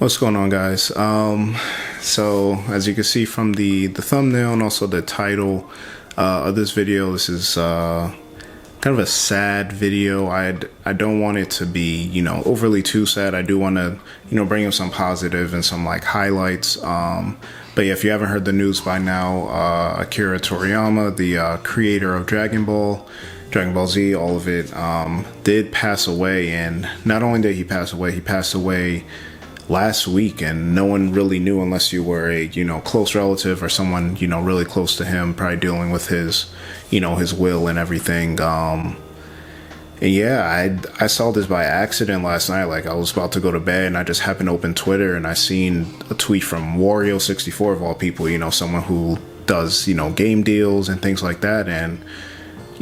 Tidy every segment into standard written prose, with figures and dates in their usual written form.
What's going on, guys? So as you can see from the thumbnail and also the title of this video, this is kind of a sad video. I don't want it to be, overly too sad. I do want to, bring in some positive and some like highlights. But yeah, if you haven't heard the news by now, Akira Toriyama, the creator of Dragon Ball Z, all of it, did pass away. And not only did he pass away last week, and no one really knew unless you were a close relative or someone really close to him, probably dealing with his his will and everything. And yeah, I saw this by accident last night. Like, I was about to go to bed and I just happened to open Twitter and I seen a tweet from Wario64 of all people, someone who does game deals and things like that. And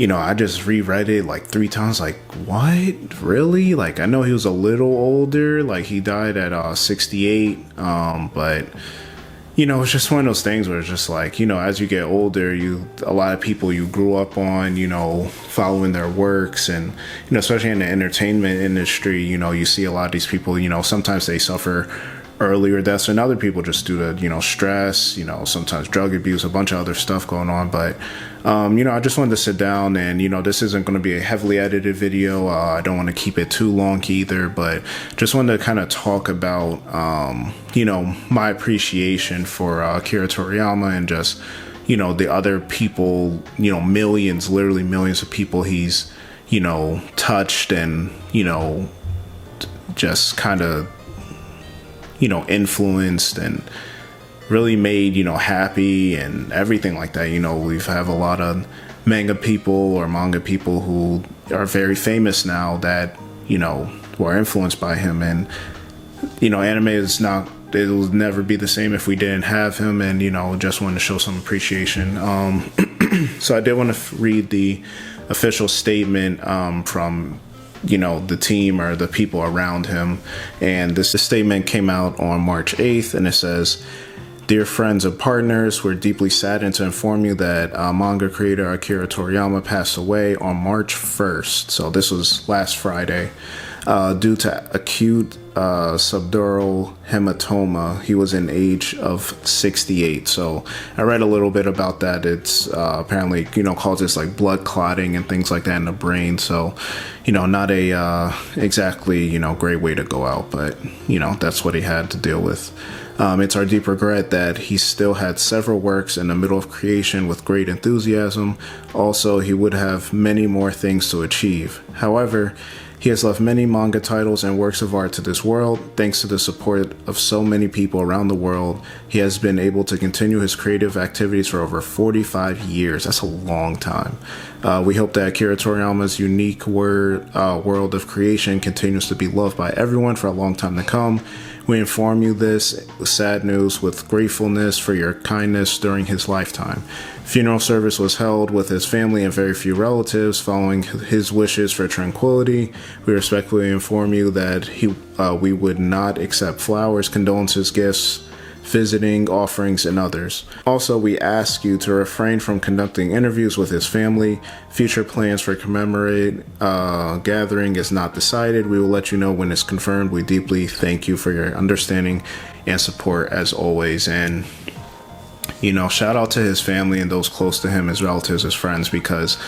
I just reread it like 3 times, like, what? Really? Like, I know he was a little older, like he died at 68, but it's just one of those things where it's just like, as you get older, a lot of people you grew up on, following their works, and especially in the entertainment industry, you see a lot of these people, sometimes they suffer earlier deaths, and other people just due to stress, sometimes drug abuse, a bunch of other stuff going on. But I just wanted to sit down, and this isn't going to be a heavily edited video. I don't want to keep it too long either, but just wanted to kind of talk about my appreciation for Akira Toriyama, and just the other people, millions, literally millions of people he's touched, and just kind of influenced and really made, happy and everything like that. We have a lot of manga people who are very famous now that, who are influenced by him. And, anime is not, it will never be the same if we didn't have him. And, just wanted to show some appreciation. So I did want to read the official statement from the team or the people around him. And this statement came out on March 8th, and it says, "Dear friends and partners, we're deeply saddened to inform you that manga creator Akira Toriyama passed away on March 1st. So this was last Friday, due to acute subdural hematoma. He was in age of 68. So I read a little bit about that. It's apparently, causes like blood clotting and things like that in the brain. So, not a exactly, great way to go out, but, that's what he had to deal with. It's our deep regret that he still had several works in the middle of creation with great enthusiasm. Also, he would have many more things to achieve. However, he has left many manga titles and works of art to this world. Thanks to the support of so many people around the world, he has been able to continue his creative activities for over 45 years. That's a long time. We hope that Akira Toriyama's unique world of creation continues to be loved by everyone for a long time to come. We inform you this sad news with gratefulness for your kindness during his lifetime. Funeral service was held with his family and very few relatives following his wishes for tranquility. We respectfully inform you that we would not accept flowers, condolences, gifts, visiting, offerings, and others. Also, we ask you to refrain from conducting interviews with his family. Future plans for commemorate gathering is not decided. We will let you know when it's confirmed. We deeply thank you for your understanding and support as always." And shout out to his family and those close to him, his relatives, his friends, because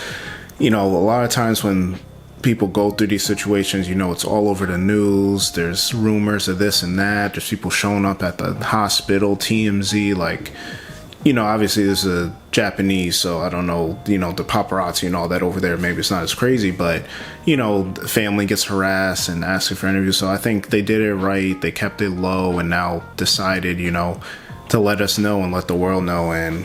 a lot of times when people go through these situations, it's all over the news. There's rumors of this and that. There's people showing up at the hospital, TMZ, like, obviously this is a Japanese, so I don't know, the paparazzi and all that over there, maybe it's not as crazy, but, the family gets harassed and asking for interviews. So I think they did it right. They kept it low and now decided, to let us know and let the world know. And,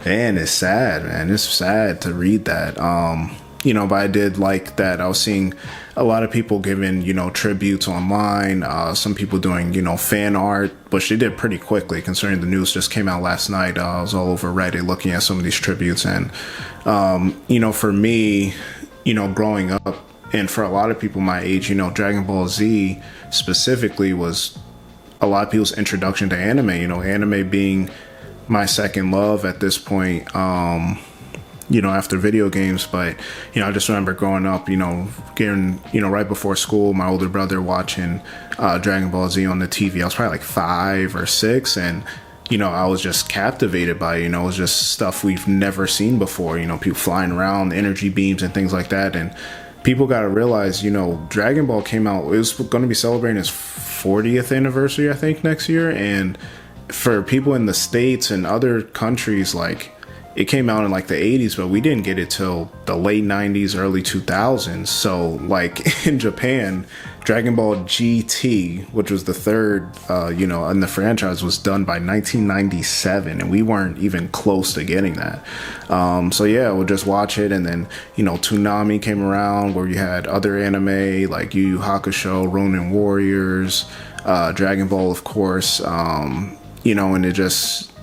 man, it's sad, man. It's sad to read that. But I did like that I was seeing a lot of people giving, tributes online, some people doing, fan art, which they did pretty quickly considering the news just came out last night. I was all over Reddit looking at some of these tributes. And, for me, growing up, and for a lot of people my age, Dragon Ball Z specifically was a lot of people's introduction to anime, anime being my second love at this point. after video games. But, I just remember growing up, getting, right before school, my older brother watching Dragon Ball Z on the TV. I was probably like 5 or 6, and, I was just captivated by it. It was just stuff we've never seen before, people flying around, energy beams and things like that. And people got to realize, Dragon Ball came out, it was going to be celebrating its 40th anniversary, I think, next year. And for people in the States and other countries, like, it came out in like the 80s, but we didn't get it till the late 90s, early 2000s. So like in Japan, Dragon Ball GT, which was the third, in the franchise, was done by 1997, and we weren't even close to getting that. So yeah, we'll just watch it. And then, Toonami came around, where you had other anime like Yu Yu Hakusho, Ronin Warriors, Dragon Ball, of course, and it just,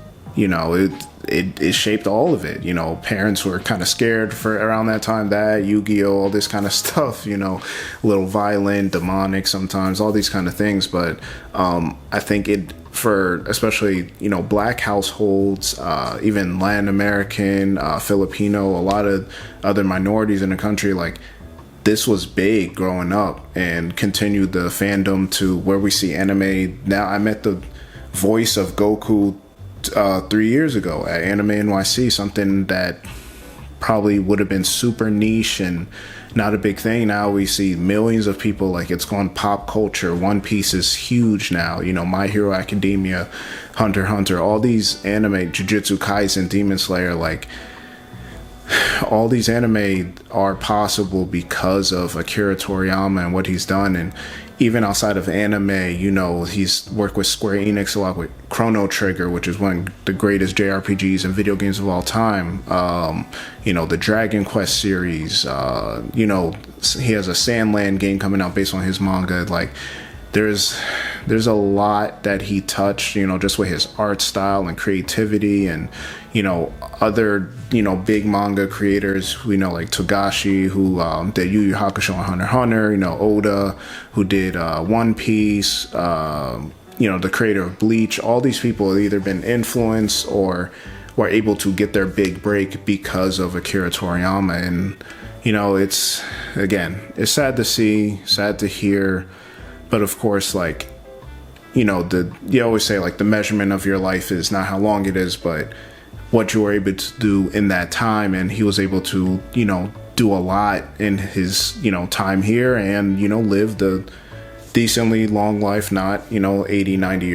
it shaped all of it. Parents were kind of scared for around that time, that Yu-Gi-Oh, all this kind of stuff, a little violent, demonic sometimes, all these kind of things. But I think it, for especially, black households, even Latin American, Filipino, a lot of other minorities in the country, like, this was big growing up, and continued the fandom to where we see anime now. I met the voice of Goku 3 years ago at Anime NYC, something that probably would have been super niche and not a big thing. Now we see millions of people, like, it's gone pop culture. One Piece is huge now, My Hero Academia, Hunter x Hunter, all these anime, Jujutsu Kaisen, Demon Slayer, like, all these anime are possible because of Akira Toriyama and what he's done. And even outside of anime, he's worked with Square Enix a lot, with Chrono Trigger, which is one of the greatest JRPGs and video games of all time. The Dragon Quest series, he has a Sandland game coming out based on his manga. Like, there's a lot that he touched, just with his art style and creativity, and, other, big manga creators, like Togashi, who did Yu Yu Hakusho and Hunter x Hunter, Oda, who did One Piece, the creator of Bleach. All these people have either been influenced or were able to get their big break because of Akira Toriyama. And, it's sad to see, sad to hear. But of course, like, you always say, like, the measurement of your life is not how long it is, but what you were able to do in that time. And he was able to, do a lot in his, time here, and, lived a decently long life, not, 80, 90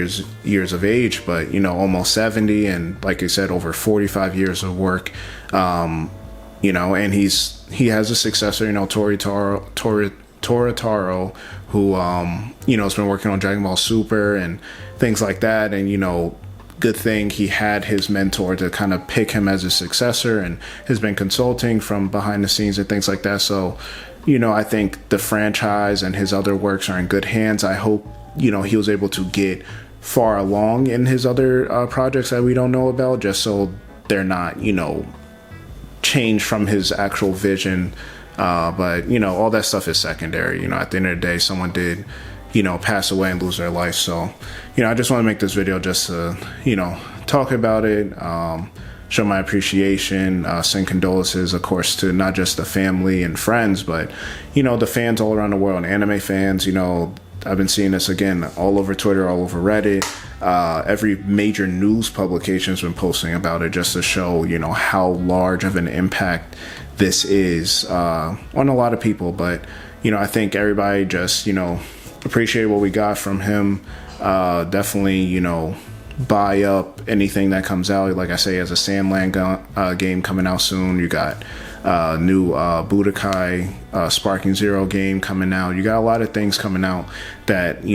years of age, but, almost 70. And like I said, over 45 years of work, and he has a successor, Toritaro, who has been working on Dragon Ball Super and things like that. And good thing he had his mentor to kind of pick him as a successor, and has been consulting from behind the scenes and things like that. So I think the franchise and his other works are in good hands. I hope he was able to get far along in his other projects that we don't know about, just so they're not changed from his actual vision. But all that stuff is secondary. At the end of the day, someone did, pass away and lose their life. So, I just want to make this video just to, talk about it, show my appreciation, send condolences, of course, to not just the family and friends, but, the fans all around the world, anime fans. I've been seeing this again all over Twitter, all over Reddit. Every major news publication has been posting about it, just to show, how large of an impact this is on a lot of people. But I think everybody just appreciate what we got from him. Definitely buy up anything that comes out. Like I say, as a Sandland game coming out soon. You got new Budokai Sparking Zero game coming out. You got a lot of things coming out that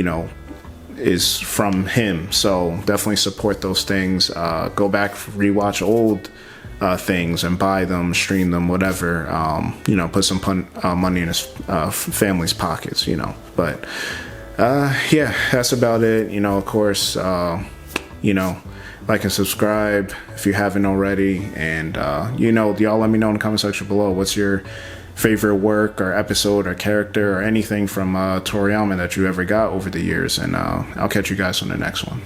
is from him. So definitely support those things. Go back, rewatch old things and buy them, stream them, whatever. Put some money in his family's pockets. But yeah, that's about it. Of course, like and subscribe if you haven't already, and y'all let me know in the comment section below what's your favorite work or episode or character or anything from Toriyama that you ever got over the years, and I'll catch you guys on the next one.